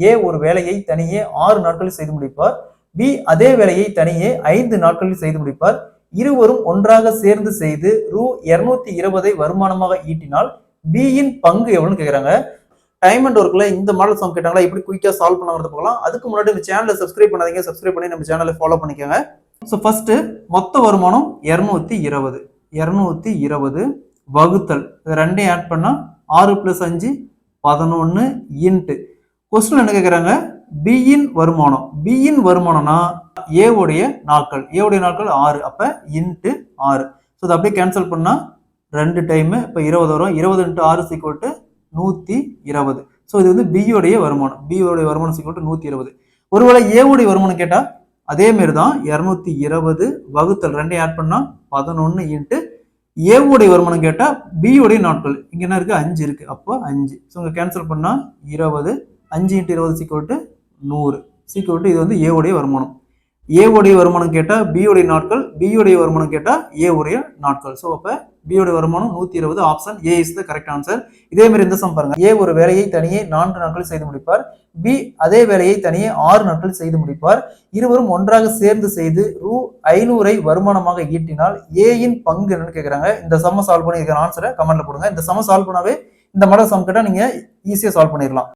ஏ ஒரு வேலையை தனியே 6 நாட்களில் செய்து முடிப்பார். பி அதே வேலையை தனியே 5 நாட்களில் செய்து முடிப்பார். இருவரும் ஒன்றாக சேர்ந்து செய்து ரூ 220 வருமானமாக ஈட்டினால் பியின் பங்கு எவ்வளவுன்னு கேக்குறாங்க. டைம் அண்ட் ஒர்க்ல இந்த மாடல் சம் கேட்டாங்களா, எப்படி குயிக்கா சால்வ் பண்ண வரது பார்க்கலாம். அதுக்கு முன்னாடி இந்த சேனலை சப்ஸ்கிரைப் பண்ணாதீங்க, சப்ஸ்கிரைப் பண்ணி நம்ம சேனலை ஃபாலோ பண்ணிக்கோங்க. ஸோ ஃபர்ஸ்ட் மொத்த வருமானம் 220 வகுத்தல் ரெண்டையும் ஆட் பண்ணா 6 + 5 11 இன்ட்டு கொஸ்டின் என்ன கேட்குறாங்க, பியின் வருமானம். பியின் வருமானம்னா ஏ உடைய நாட்கள் 6 அப்ப இன்ட்டு 6. ஸோ அதை அப்படியே கேன்சல் பண்ணா 2 டைம் இப்போ 20 வரும். 20 × 6 = 120. ஸோ இது வந்து பியோடைய வருமானம். பியோடைய வருமானம் = 120. ஒருவேளை ஏ உடைய வருமானம் கேட்டா அதே மாதிரி தான் 220 வகுத்தல் ரெண்டையும் ஆட் பண்ணா 11 இன்ட்டு ஏ உடைய வருமானம் கேட்டா பி உடைய நாட்கள் இங்க என்ன இருக்கு, 5 இருக்கு. அப்போ 5. ஸோ இங்க கேன்சல் பண்ணா 20. 5 × 20 = 100. இது வந்து ஏ உடைய வருமானம். ஏ உடைய வருமானம் கேட்டா பி உடைய நாட்கள், பி உடைய வருமானம் கேட்டா ஏ உடைய நாட்கள். ஸோ அப்ப பி உடைய வருமானம் 120. Option A is the correct answer. இதே மாதிரி இந்த சம் பாருங்க. ஏ ஒரு வேலையை தனியே 4 நாட்களில் செய்து முடிப்பார். பி அதே வேலையை தனியே 6 நாட்களில் செய்து முடிப்பார். இருவரும் ஒன்றாக சேர்ந்து செய்து ரூ 500 வருமானமாக ஈட்டினால் ஏயின் பங்கு என்னன்னு கேட்கறாங்க. இந்த சம்ம சால்வ் பண்ணி இருக்கிற ஆன்சரை கமெண்ட்ல போடுங்க. இந்த சம்ம சால்வ் பண்ணாவே இந்த மாடல் சம் கேட்டா நீங்க ஈஸியா சால்வ் பண்ணிடலாம்.